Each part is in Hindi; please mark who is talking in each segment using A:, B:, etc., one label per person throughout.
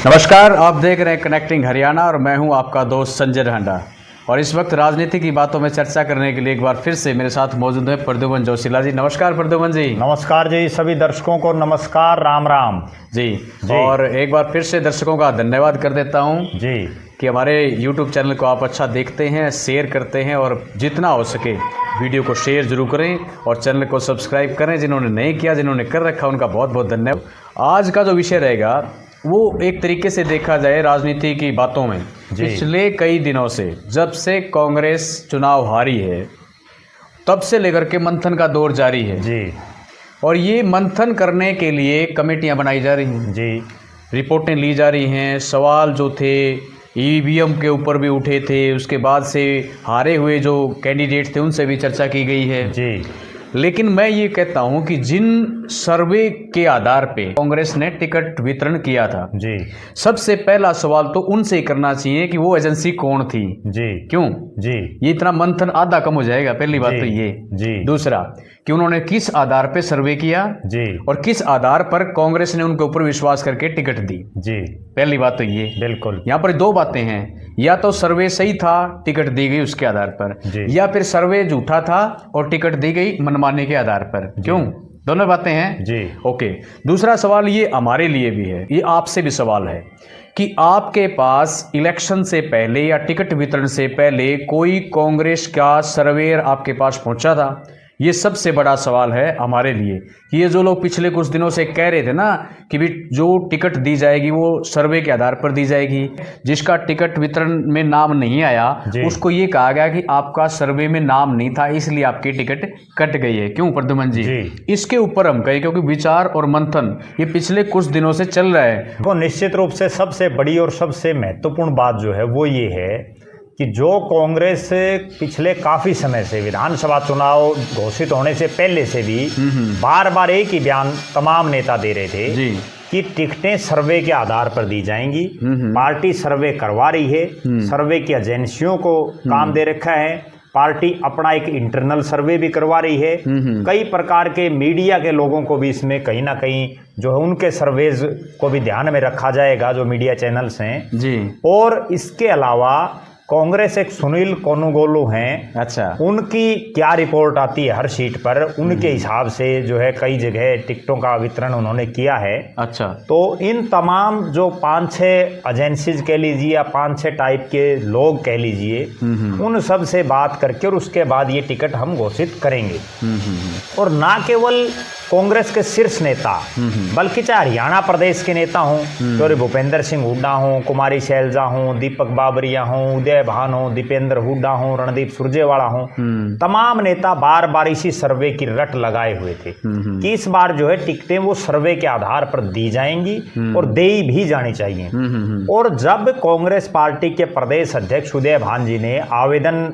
A: नमस्कार, आप देख रहे हैं कनेक्टिंग हरियाणा और मैं हूं आपका दोस्त संजय ढांडा। और इस वक्त राजनीति की बातों में चर्चा करने के लिए एक बार फिर से मेरे साथ मौजूद है प्रद्युमन जोशीला जी। नमस्कार प्रद्युमन जी।
B: नमस्कार जी, सभी दर्शकों को नमस्कार, राम राम
A: जी। और एक बार फिर से दर्शकों का धन्यवाद कर देता हूं
B: जी
A: कि हमारे YouTube चैनल को आप अच्छा देखते हैं, शेयर करते हैं और जितना हो सके वीडियो को शेयर जरूर करें और चैनल को सब्सक्राइब करें। जिन्होंने नहीं किया, जिन्होंने कर रखा, उनका बहुत बहुत धन्यवाद। आज का जो विषय रहेगा वो एक तरीके से देखा जाए राजनीति की बातों में पिछले कई दिनों से, जब से कांग्रेस चुनाव हारी है तब से लेकर के मंथन का दौर जारी है
B: जी।
A: और ये मंथन करने के लिए कमेटियां बनाई जा रही हैं
B: जी,
A: रिपोर्टें ली जा रही हैं। सवाल जो थे ईवीएम के ऊपर भी उठे थे, उसके बाद से हारे हुए जो कैंडिडेट थे उनसे भी चर्चा की गई है
B: जी।
A: लेकिन मैं ये कहता हूं कि जिन सर्वे के आधार पे कांग्रेस ने टिकट वितरण किया था
B: जी
A: सबसे पहला सवाल तो उनसे ही करना चाहिए कि वो एजेंसी कौन थी।
B: जी
A: क्यों
B: जी
A: ये इतना मंथन आधा कम हो जाएगा, पहली बात तो ये।
B: जी।
A: दूसरा कि उन्होंने किस आधार पे सर्वे किया
B: जी
A: और किस आधार पर कांग्रेस ने उनके ऊपर विश्वास करके टिकट दी।
B: जी,
A: पहली बात तो ये।
B: बिल्कुल।
A: यहाँ पर दो बातें हैं, या तो सर्वे सही था, टिकट दी गई उसके आधार पर, या फिर सर्वे झूठा था और टिकट दी गई मनमाने के आधार पर। क्यों? दोनों बातें हैं
B: जी।
A: ओके। दूसरा सवाल ये हमारे लिए भी है, ये आपसे भी सवाल है कि आपके पास इलेक्शन से पहले या टिकट वितरण से पहले कोई कांग्रेस का सर्वेयर आपके पास पहुंचा था? ये सबसे बड़ा सवाल है हमारे लिए। ये जो लोग पिछले कुछ दिनों से कह रहे थे ना कि भी जो टिकट दी जाएगी वो सर्वे के आधार पर दी जाएगी, जिसका टिकट वितरण में नाम नहीं आया उसको ये कहा गया कि आपका सर्वे में नाम नहीं था इसलिए आपकी टिकट कट गई है। क्यों प्रद्युमन जी? इसके ऊपर हम कहें क्योंकि विचार और मंथन ये पिछले कुछ दिनों से चल रहा है।
B: तो निश्चित रूप से सबसे बड़ी और सबसे महत्वपूर्ण बात जो है वो ये है कि जो कांग्रेस पिछले काफ़ी समय से विधानसभा चुनाव घोषित होने से पहले से भी बार बार एक ही बयान तमाम नेता दे रहे थे
A: जी
B: कि टिकटें सर्वे के आधार पर दी जाएंगी। पार्टी सर्वे करवा रही है, सर्वे की एजेंसियों को काम दे रखा है, पार्टी अपना एक इंटरनल सर्वे भी करवा रही है। कई प्रकार के मीडिया के लोगों को भी इसमें कहीं ना कहीं जो है उनके सर्वेज को भी ध्यान में रखा जाएगा, जो मीडिया चैनल्स हैं
A: जी।
B: और इसके अलावा कांग्रेस एक सुनील कोनुगोलू हैं, अच्छा, उनकी क्या रिपोर्ट आती है हर सीट पर, उनके हिसाब से जो है कई जगह टिकटों का वितरण उन्होंने किया है।
A: अच्छा।
B: तो इन तमाम जो 5-6 एजेंसीज कह लीजिए या 5-6 टाइप के लोग कह लीजिए, उन सब से बात करके और उसके बाद ये टिकट हम घोषित करेंगे। और ना केवल कांग्रेस के शीर्ष नेता बल्कि चाहे हरियाणा प्रदेश के नेता हों, तो भूपेंद्र सिंह हुड्डा हों, कुमारी शैलजा हों, दीपक बाबरिया हों, उदय भान हों, दीपेंद्र हुड्डा हों, रणदीप सुरजेवाला हों, तमाम नेता बार बार इसी सर्वे की रट लगाए हुए थे कि इस बार जो है टिकटें वो सर्वे के आधार पर दी जाएंगी और दे भी जानी चाहिए। और जब कांग्रेस पार्टी के प्रदेश अध्यक्ष उदय भान जी ने आवेदन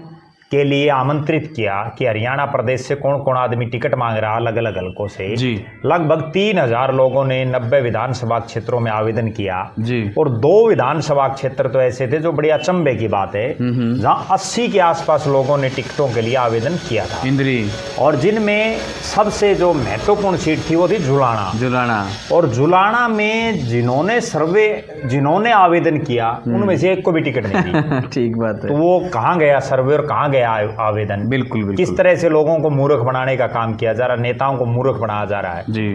B: के लिए आमंत्रित किया कि हरियाणा प्रदेश से कौन कौन आदमी टिकट मांग रहा अलग अलग हलकों से जी, लगभग 3000 लोगों ने 90 विधानसभा क्षेत्रों में आवेदन किया जी। और 2 विधानसभा क्षेत्र तो ऐसे थे जो बड़ी अचंभे की बात है, जहां 80 के आसपास लोगों ने टिकटों के लिए आवेदन किया था इंद्री, और जिनमें सबसे जो महत्वपूर्ण सीट थी वो थी जुलाना। और जुलाना में जिन्होंने आवेदन किया उनमें से एक को भी टिकट नहीं दी। ठीक बात है। तो वो कहाँ गया सर्वे और कहाँ आवेदन? बिल्कुल। किस तरह से लोगों को मूर्ख बनाने का काम किया जा रहा है, नेताओं को मूर्ख बनाया जा रहा है जी।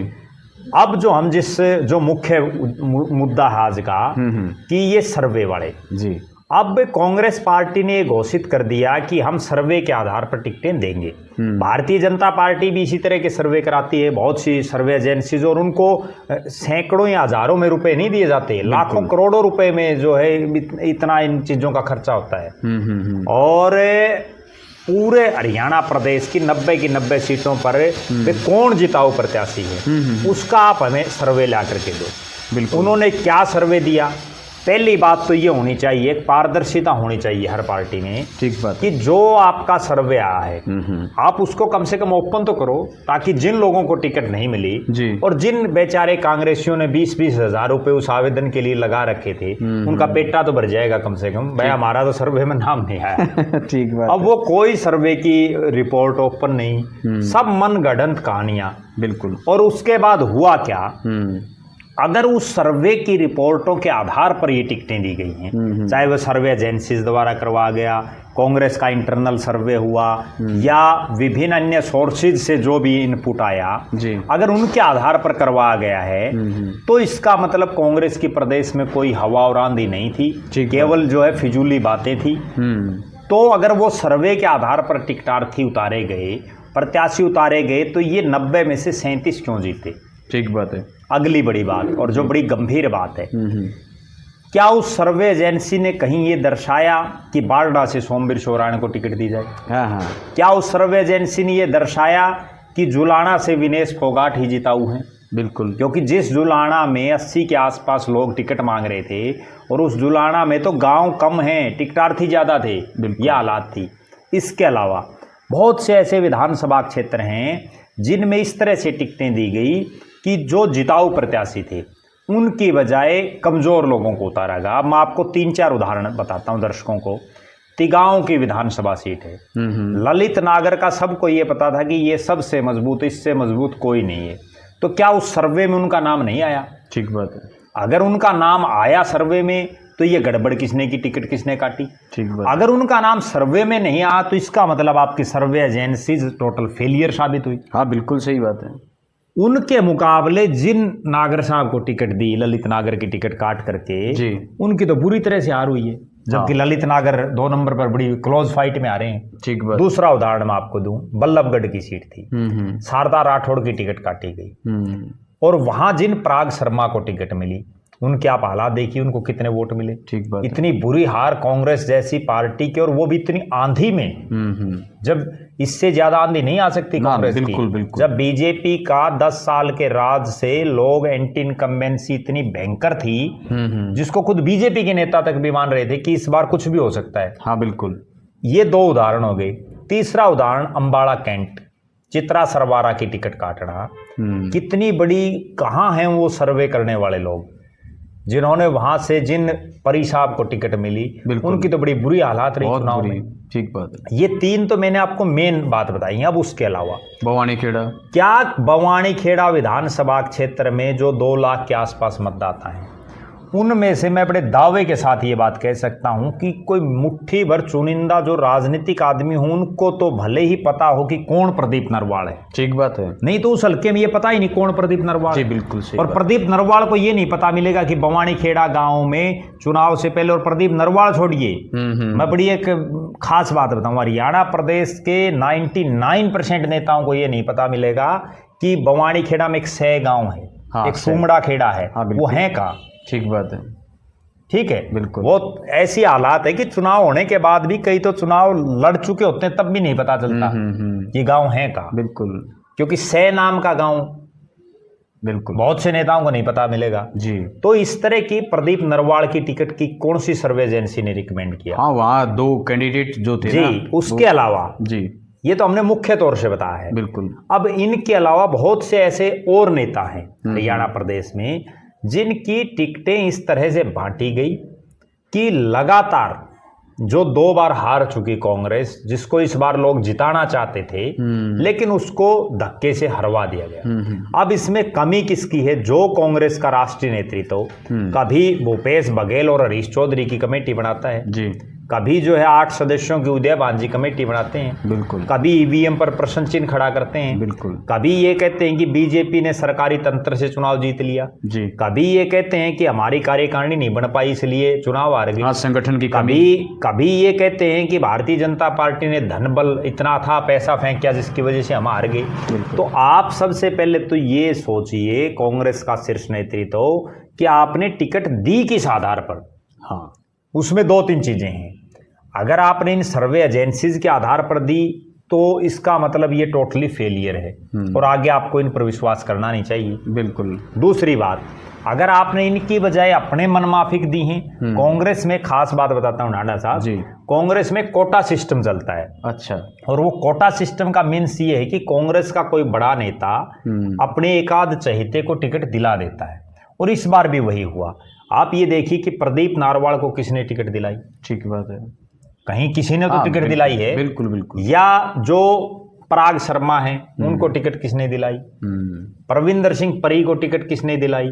B: अब जो मुख्य मुद्दा है आज का कि ये सर्वे वाले जी, अब कांग्रेस पार्टी ने घोषित कर दिया कि हम सर्वे के आधार पर टिकटें देंगे। भारतीय जनता पार्टी भी इसी तरह के सर्वे कराती है, बहुत सी सर्वे एजेंसीज, और उनको सैकड़ों या हजारों में रुपए नहीं दिए जाते, लाखों करोड़ों रुपए में जो है इतना इन चीजों का खर्चा होता है। और पूरे हरियाणा प्रदेश की 90 सीटों पर कौन जिताऊ प्रत्याशी है उसका आप हमें सर्वे ला करके दो। बिल्कुल। उन्होंने क्या सर्वे दिया? पहली बात तो ये होनी चाहिए, पारदर्शिता होनी चाहिए हर पार्टी में। ठीक बात। कि जो आपका सर्वे आया है आप उसको कम से कम ओपन तो करो, ताकि जिन लोगों को टिकट नहीं मिली जी, और जिन बेचारे कांग्रेसियों ने 20-20 हजार रुपए उस आवेदन के लिए लगा रखे थे, उनका पेटा तो भर जाएगा कम से कम। भाई हमारा तो सर्वे में नाम नहीं आया। ठीक बात। अब वो कोई सर्वे की रिपोर्ट ओपन नहीं, सब मन गढ़ंत कहानियां। बिल्कुल। और उसके बाद हुआ क्या अगर उस सर्वे की रिपोर्टों के आधार पर ये टिकटें दी गई हैं, चाहे वह सर्वे एजेंसीज द्वारा करवा गया, कांग्रेस का इंटरनल सर्वे हुआ, या विभिन्न अन्य सोर्सेज से जो भी इनपुट आया, अगर उनके आधार पर करवाया गया है, तो इसका मतलब कांग्रेस की प्रदेश में कोई हवा और आंधी नहीं थी, केवल जो है फिजूली बातें थी। तो अगर वो सर्वे के आधार पर टिकटार्थी उतारे गए, प्रत्याशी उतारे गए, तो ये 90 में से 37 क्यों जीते?
A: ठीक बात है।
B: अगली बड़ी बात, और जो बड़ी गंभीर बात है, क्या उस सर्वे एजेंसी ने कहीं ये दर्शाया कि बारडा से सोमवीर शोराण को टिकट दी जाए?
A: हाँ।
B: क्या उस सर्वे एजेंसी ने ये दर्शाया कि जुलाना से विनेश फोगाट ही जिताऊ हैं?
A: बिल्कुल।
B: क्योंकि जिस जुलाना में 80 के आसपास लोग टिकट मांग रहे थे, और उस जुलाना में तो गांव कम हैं, टिकटार्थी ज़्यादा थे, ये हालात थी। इसके अलावा बहुत से ऐसे विधानसभा क्षेत्र हैं जिनमें इस तरह से टिकटें दी गई कि जो जिताऊ प्रत्याशी थे उनकी बजाय कमज़ोर लोगों को उतारा गया। अब मैं आपको 3-4 उदाहरण बताता हूं दर्शकों को। तिगांव की विधानसभा सीट है, ललित नागर का सबको ये पता था कि ये सबसे मजबूत, इससे मजबूत कोई नहीं है, तो क्या उस सर्वे में उनका नाम नहीं आया?
A: ठीक बात है।
B: अगर उनका नाम आया सर्वे में, तो ये गड़बड़ किसने की, टिकट किसने काटी?
A: ठीक बात।
B: अगर उनका नाम सर्वे में नहीं आया, तो इसका मतलब आपकी सर्वे एजेंसीज टोटल फेलियर साबित हुई।
A: हाँ, बिल्कुल सही बात है।
B: उनके मुकाबले जिन नागर साहब को टिकट दी, ललित नागर की टिकट काट करके जी, उनकी तो बुरी तरह से हार हुई है, जबकि ललित नागर 2 नंबर पर बड़ी क्लोज फाइट में आ रहे हैं। ठीक बात। दूसरा उदाहरण मैं आपको दूं, बल्लभगढ़ की सीट थी, शारदा राठौड़ की टिकट काटी गई, और वहां जिन पराग शर्मा को टिकट मिली, उनके आप हालात देखिए, उनको कितने वोट मिले। ठीक बात। इतनी बुरी हार कांग्रेस जैसी पार्टी की, और वो भी इतनी आंधी में, जब इससे ज्यादा आंधी नहीं आ सकती कांग्रेस की। जब बीजेपी का 10 साल के राज से लोग एंटी इनकम्बेंसी इतनी भयंकर थी, जिसको खुद बीजेपी के नेता तक भी मान रहे थे कि इस बार कुछ भी हो सकता है। हाँ बिल्कुल। ये 2 उदाहरण हो गए। तीसरा उदाहरण अंबाला कैंट, चित्रा सरवारा की टिकट काटना। कितनी बड़ी, कहाँ हैं वो सर्वे करने वाले लोग जिन्होंने वहां से, जिन परी साहब को टिकट मिली, उनकी तो बड़ी बुरी हालात रही चुनाव में। ठीक बात है। ये 3 तो मैंने आपको मेन बात बताई है। अब उसके अलावा बवानी खेड़ा, क्या बवानी खेड़ा विधानसभा क्षेत्र में जो 2 लाख के आसपास मतदाता हैं, उनमें से मैं बड़े दावे के साथ ये बात कह सकता हूं कि कोई मुट्ठी भर चुनिंदा जो राजनीतिक आदमी हो, उनको तो भले ही पता हो कि कौन प्रदीप नरवाल है। ठीक बात है। नहीं तो उस हल्के में ये पता ही नहीं कौन प्रदीप नरवाल। जी बिल्कुल सही। और प्रदीप नरवाल को ये नहीं पता मिलेगा कि बवानी खेड़ा गांव में चुनाव से पहले, और प्रदीप नरवाल छोड़िए, मैं बड़ी एक खास बात बताऊं, हरियाणा प्रदेश के 99% नेताओं को ये नहीं पता मिलेगा कि बवानी खेड़ा में एक सह गाँव है, एक सुमड़ा खेड़ा है, वो है कहाँ। ठीक बात है। ठीक है, बिल्कुल। वो ऐसी हालात है कि चुनाव होने के बाद भी कई तो चुनाव लड़ चुके होते हैं, तब भी नहीं पता चलता कि गांव है कहाँ। बिल्कुल। क्योंकि सै नाम का गांव, बिल्कुल, बहुत से नेताओं को नहीं पता मिलेगा जी। तो इस तरह की प्रदीप नरवाल की टिकट की कौन सी सर्वे एजेंसी ने रिकमेंड किया? हाँ, वहाँ 2 कैंडिडेट जो थे जी, उसके अलावा जी, ये तो हमने मुख्य तौर से बताया है। बिल्कुल। अब इनके अलावा बहुत से ऐसे और नेता हैं हरियाणा प्रदेश में जिनकी टिकटें इस तरह से बांटी गई कि लगातार जो 2 बार हार चुकी कांग्रेस, जिसको इस बार लोग जिताना चाहते थे, लेकिन उसको धक्के से हरवा दिया गया। अब इसमें कमी किसकी है? जो कांग्रेस का राष्ट्रीय नेतृत्व कभी भूपेश बघेल और हरीश चौधरी की कमेटी बनाता है जी, कभी जो है 8 सदस्यों की उदय भांजी कमेटी बनाते हैं, बिल्कुल, कभी ईवीएम पर प्रश्न चिन्ह खड़ा करते हैं, बिल्कुल, कभी ये कहते हैं कि बीजेपी ने सरकारी तंत्र से चुनाव जीत लिया जी, कभी ये कहते हैं कि हमारी कार्यकारिणी नहीं बन पाई इसलिए चुनाव हार गई, संगठन की, कभी ये कहते हैं कि भारतीय जनता पार्टी ने धन बल इतना था, पैसा फेंक किया जिसकी वजह से हम हार गए। तो आप सबसे पहले तो ये सोचिए कांग्रेस का शीर्ष नेतृत्व कि आपने टिकट दी किस आधार पर। हाँ, उसमें 2-3 चीजें हैं। अगर आपने इन सर्वे एजेंसीज के आधार पर दी तो इसका मतलब ये टोटली फेलियर है, और आगे आपको इन पर विश्वास करना नहीं चाहिए। बिल्कुल। दूसरी बात, अगर आपने इनकी बजाय अपने मनमाफिक दी हैं, कांग्रेस में खास बात बताता हूँ नाडा साहब जी, कांग्रेस में कोटा सिस्टम चलता है। अच्छा। और वो कोटा सिस्टम का मीन्स ये है कि कांग्रेस का कोई बड़ा नेता अपने एकाध चहेते को टिकट दिला देता है, और इस बार भी वही हुआ। आप ये देखिए कि प्रदीप नारवाल को किसने टिकट दिलाई? ठीक बात है, कहीं किसी ने तो टिकट दिलाई है। बिल्कुल बिल्कुल। या जो पराग शर्मा हैं, उनको टिकट किसने दिलाई? परविंदर सिंह परी को टिकट किसने दिलाई?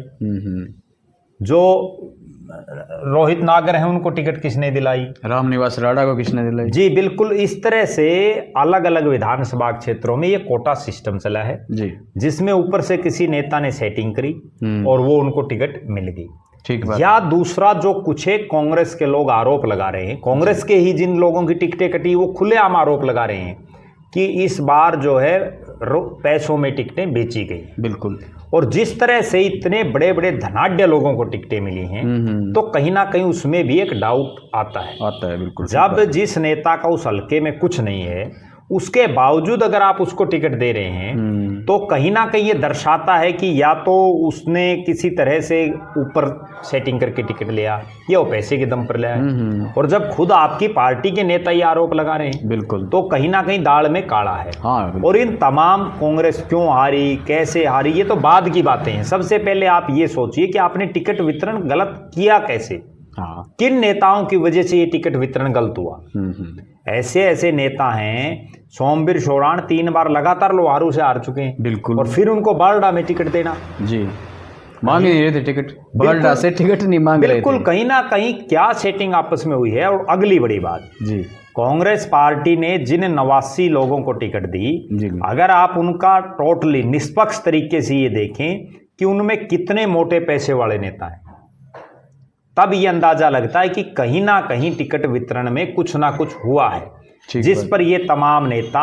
B: जो रोहित नागर हैं उनको टिकट किसने दिलाई?
A: रामनिवास राणा को किसने दिलाई?
B: जी बिल्कुल, इस तरह से अलग अलग विधानसभा क्षेत्रों में ये कोटा सिस्टम चला है
A: जी,
B: जिसमें ऊपर से किसी नेता ने सेटिंग करी और वो उनको टिकट मिल गई।
A: ठीक बात।
B: या दूसरा, जो कुछ एक कांग्रेस के लोग आरोप लगा रहे हैं, कांग्रेस के ही जिन लोगों की टिकटें कटी वो खुलेआम आरोप लगा रहे हैं कि इस बार जो है पैसों में टिकटें बेची गई।
A: बिल्कुल।
B: और जिस तरह से इतने बड़े बड़े धनाढ्य लोगों को टिकटें मिली हैं, तो कहीं ना कहीं उसमें भी एक डाउट आता है। बिल्कुल। जब जिस नेता का उस हल्के में कुछ नहीं है, उसके बावजूद अगर आप उसको टिकट दे रहे हैं, तो कहीं ना कहीं ये दर्शाता है कि या तो उसने किसी तरह से ऊपर सेटिंग करके टिकट लिया या वो पैसे के दम पर लिया है। और जब खुद आपकी पार्टी के नेता ये आरोप लगा रहे हैं,
A: बिल्कुल, तो
B: कहीं ना कहीं दाल में काला है।
A: हाँ,
B: और इन तमाम कांग्रेस क्यों हारी, कैसे हारी, ये तो बाद की बातें हैं। सबसे पहले आप ये सोचिए कि आपने टिकट वितरण गलत किया कैसे?
A: हाँ,
B: किन नेताओं की वजह से ये टिकट वितरण गलत हुआ? ऐसे ऐसे नेता हैं, सोमवीर शोराण 3 बार लगातार लोहारू से हार चुके हैं।
A: बिल्कुल।
B: और फिर उनको बारडा में टिकट देना,
A: जी, मांग नहीं रहे थे टिकट, बारडा से टिकट नहीं मांग रहे थे।
B: बिल्कुल, कहीं ना कहीं क्या सेटिंग आपस में हुई है। और अगली बड़ी बात
A: जी,
B: कांग्रेस पार्टी ने जिन 89 लोगों को टिकट दी, अगर आप उनका टोटली निष्पक्ष तरीके से ये देखें कि उनमें कितने मोटे पैसे वाले नेता हैं, तब ये अंदाजा लगता है कि कहीं ना कहीं टिकट वितरण में कुछ ना कुछ हुआ है, जिस पर ये तमाम नेता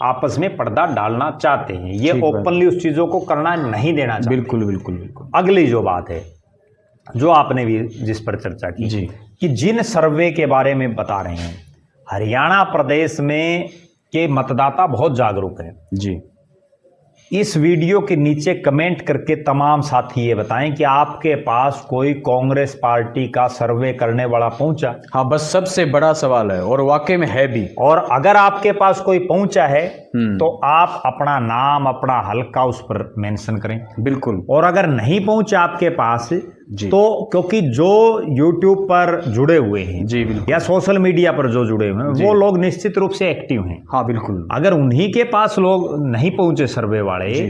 B: आपस में पर्दा डालना चाहते हैं। ये ओपनली उस चीजों को करना नहीं देना चाहते।
A: बिल्कुल बिल्कुल बिल्कुल।
B: अगली जो बात है, जो आपने भी जिस पर चर्चा की
A: जी,
B: कि जिन सर्वे के बारे में बता रहे हैं, हरियाणा प्रदेश में के मतदाता बहुत जागरूक हैं
A: जी।
B: इस वीडियो के नीचे कमेंट करके तमाम साथी ये बताएं कि आपके पास कोई कांग्रेस पार्टी का सर्वे करने वाला पहुंचा?
A: हाँ, बस सबसे बड़ा सवाल है, और वाकई में है भी। और
B: अगर आपके पास कोई पहुंचा है तो आप अपना नाम, अपना हल्का उस पर मेंशन करें।
A: बिल्कुल।
B: और अगर नहीं पहुंचा आपके पास
A: जी,
B: तो क्योंकि जो YouTube पर जुड़े हुए हैं
A: जी बिल्कुल,
B: या सोशल मीडिया पर जो जुड़े हुए हैं, वो लोग निश्चित रूप से एक्टिव हैं।
A: हाँ बिल्कुल।
B: अगर उन्हीं के पास लोग नहीं पहुंचे सर्वे वाले,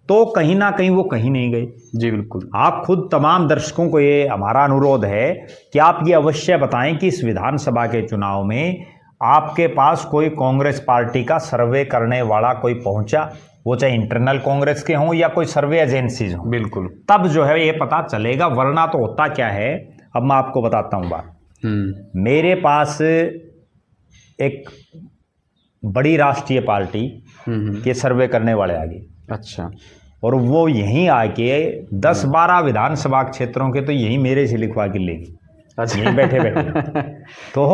B: तो कहीं ना कहीं वो कहीं नहीं गए।
A: जी बिल्कुल।
B: आप खुद तमाम दर्शकों को ये हमारा अनुरोध है कि आप ये अवश्य बताएं कि इस विधानसभा के चुनाव में आपके पास कोई कांग्रेस पार्टी का सर्वे करने वाला कोई पहुंचा, वो चाहे इंटरनल कांग्रेस के हों या कोई सर्वे एजेंसीज हों।
A: बिल्कुल।
B: तब जो है ये पता चलेगा, वरना तो होता क्या है, अब मैं आपको बताता हूँ बात। मेरे पास एक बड़ी राष्ट्रीय पार्टी के सर्वे करने वाले आ गए।
A: अच्छा।
B: और वो यहीं आके 10-12 विधानसभा क्षेत्रों के तो यहीं मेरे से लिखवा के लेगी। अच्छा। यहीं बैठे बैठे। तो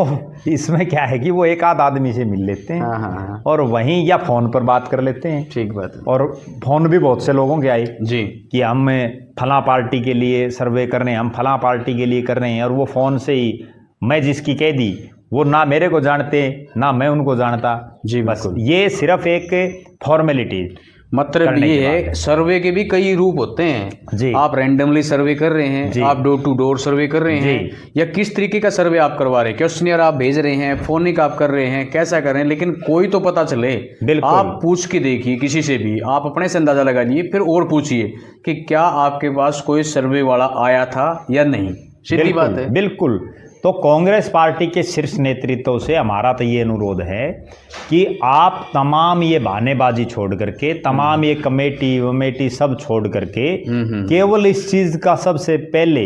B: इसमें क्या है कि वो एक आध आदमी से मिल लेते हैं।
A: हाँ।
B: और वहीं या फोन पर बात कर लेते हैं।
A: ठीक बात है।
B: और फोन भी बहुत से लोगों के आए
A: जी
B: कि हम फला पार्टी के लिए सर्वे कर रहे हैं, हम फला पार्टी के लिए कर रहे हैं। और वो फोन से ही मैं जिसकी कह दी, वो ना मेरे को जानते ना मैं उनको जानता।
A: जी
B: बस ये सिर्फ एक फॉर्मेलिटी।
A: मतलब ये है, सर्वे के भी कई रूप होते हैं
B: जी।
A: आप रैंडमली सर्वे कर रहे हैं, आप डोर टू डोर सर्वे कर रहे हैं, या किस तरीके का सर्वे आप करवा रहे हैं, क्वेश्चनियर आप भेज रहे हैं, फोनिक आप कर रहे हैं, कैसा कर रहे हैं, लेकिन कोई तो पता चले। आप पूछ के देखिए किसी से भी, आप अपने से अंदाजा लगाइए, फिर और पूछिए कि क्या आपके पास कोई सर्वे वाला आया था या नहीं। सीधी बात है।
B: बिल्कुल। तो कांग्रेस पार्टी के शीर्ष नेतृत्व से हमारा तो ये अनुरोध है कि आप तमाम ये बहानेबाजी छोड़ करके, तमाम ये कमेटी सब छोड़ करके केवल इस चीज का सबसे पहले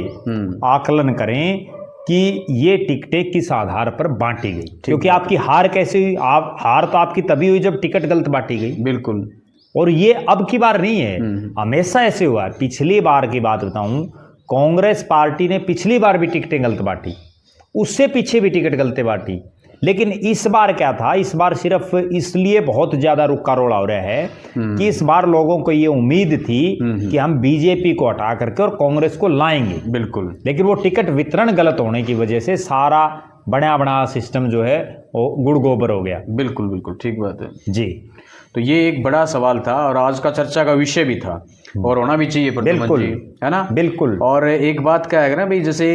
B: आकलन करें कि ये टिकटें किस आधार पर बांटी गई। क्योंकि आपकी हार कैसे हुई? हार तो आपकी तभी हुई जब टिकट गलत बांटी गई।
A: बिल्कुल।
B: और ये अब की बार नहीं है, हमेशा ऐसे हुआ है। पिछली बार की बात बताऊं, कांग्रेस पार्टी ने पिछली बार भी टिकटें गलत बांटी, उससे पीछे भी टिकट गलत बांटी। लेकिन इस बार क्या था, इस बार सिर्फ इसलिए बहुत ज्यादा रुक्का रोड़ा हो रहा है कि इस बार लोगों को ये उम्मीद थी कि हम बीजेपी को हटा करके और कांग्रेस को लाएंगे।
A: बिल्कुल।
B: लेकिन वो टिकट वितरण गलत होने की वजह से सारा बड़ा सिस्टम जो है वो गुड़ गोबर हो गया।
A: बिल्कुल बिल्कुल, ठीक बात है जी।
B: तो
A: ये एक बड़ा सवाल था और आज का चर्चा का विषय भी था, और होना भी चाहिए
B: बिल्कुल,
A: है ना।
B: बिल्कुल।
A: और एक बात क्या है ना भाई, जैसे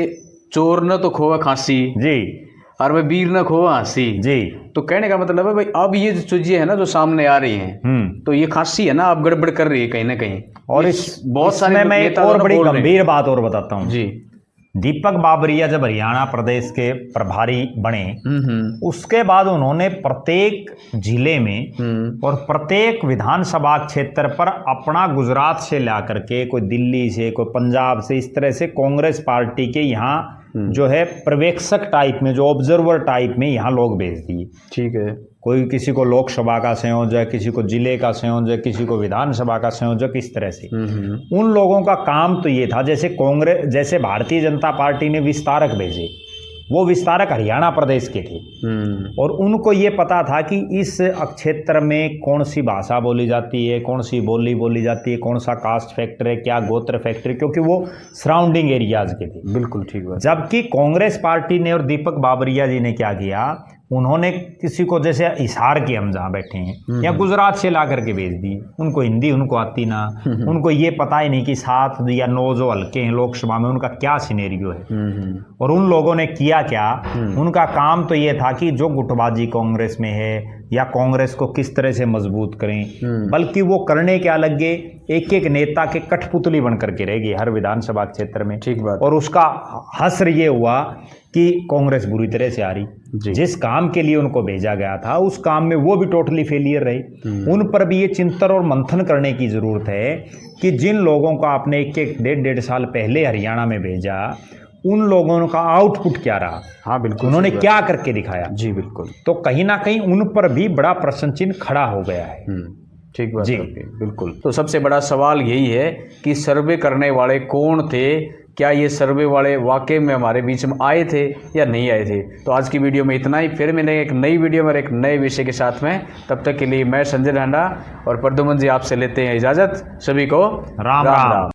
A: चोर न तो खोवा खांसी
B: जी,
A: और भाई वीर न खो हंसी।
B: जी।
A: तो कहने का मतलब है भाई अब ये जो चीजें है ना जो सामने आ रही हैं, तो ये खासी है ना अब गड़बड़ कर रही है कहीं ना कहीं।
B: और इस बहुत सारे मैं एक और बड़ी गंभीर बात और बताता हूँ
A: जी।
B: दीपक बाबरिया जब हरियाणा प्रदेश के प्रभारी बने, उसके बाद उन्होंने प्रत्येक जिले में और प्रत्येक विधानसभा क्षेत्र पर अपना गुजरात से ला करके, कोई दिल्ली से, कोई पंजाब से, इस तरह से कांग्रेस पार्टी के यहाँ जो है पर्यवेक्षक टाइप में, जो ऑब्जर्वर टाइप में यहाँ लोग भेज दिए।
A: ठीक है।
B: कोई किसी को लोकसभा का संयोजक, किसी को जिले का संयोजक, किसी को विधानसभा का संयोजक, इस तरह से। उन लोगों का काम तो ये था, जैसे भारतीय जनता पार्टी ने विस्तारक भेजे, वो विस्तारक हरियाणा प्रदेश के थे और उनको ये पता था कि इस क्षेत्र में कौन सी भाषा बोली जाती है, कौन सी बोली बोली जाती है, कौन सा कास्ट फैक्टर है, क्या गोत्र फैक्टर है, क्योंकि वो सराउंडिंग एरियाज के थे।
A: बिल्कुल ठीक बात।
B: जबकि कांग्रेस पार्टी ने और दीपक बाबरिया जी ने क्या किया, उन्होंने किसी को, जैसे हिसार के हम जहाँ बैठे हैं, या गुजरात से ला करके भेज दी। उनको हिंदी उनको आती ना, उनको ये पता ही नहीं कि 7 या 9 जो हल्के हैं लोकसभा में उनका क्या सिनेरियो है। और उन लोगों ने किया क्या, उनका काम तो ये था कि जो गुटबाजी कांग्रेस में है या कांग्रेस को किस तरह से मजबूत करें, बल्कि वो करने क्या लग गए, एक एक नेता के कठपुतली बन करके रह गए हर विधानसभा क्षेत्र में। ठीक बात। और उसका हश्र ये हुआ कि कांग्रेस बुरी तरह से आ रही। जिस काम के लिए उनको भेजा गया था उस काम में वो भी टोटली फेलियर रहे। उन पर भी ये चिंतन और मंथन करने की जरूरत है कि जिन लोगों को आपने एक 1.5 साल पहले हरियाणा में भेजा, उन लोगों का आउटपुट क्या रहा। हाँ बिल्कुल, उन्होंने क्या करके दिखाया। जी बिल्कुल। तो कहीं ना कहीं उन पर भी बड़ा प्रश्न चिन्ह खड़ा हो गया है।
A: ठीक बात जी, बिल्कुल। तो सबसे बड़ा सवाल यही है कि सर्वे करने वाले कौन थे, क्या ये सर्वे वाले वाकई में हमारे बीच में आए थे या नहीं आए थे। तो आज की वीडियो में इतना ही, फिर मिलेंगे एक नई वीडियो में एक नए विषय के साथ में। तब तक के लिए मैं संजय ढांडा और प्रद्युमन जी आपसे लेते हैं इजाज़त। सभी को राम राम।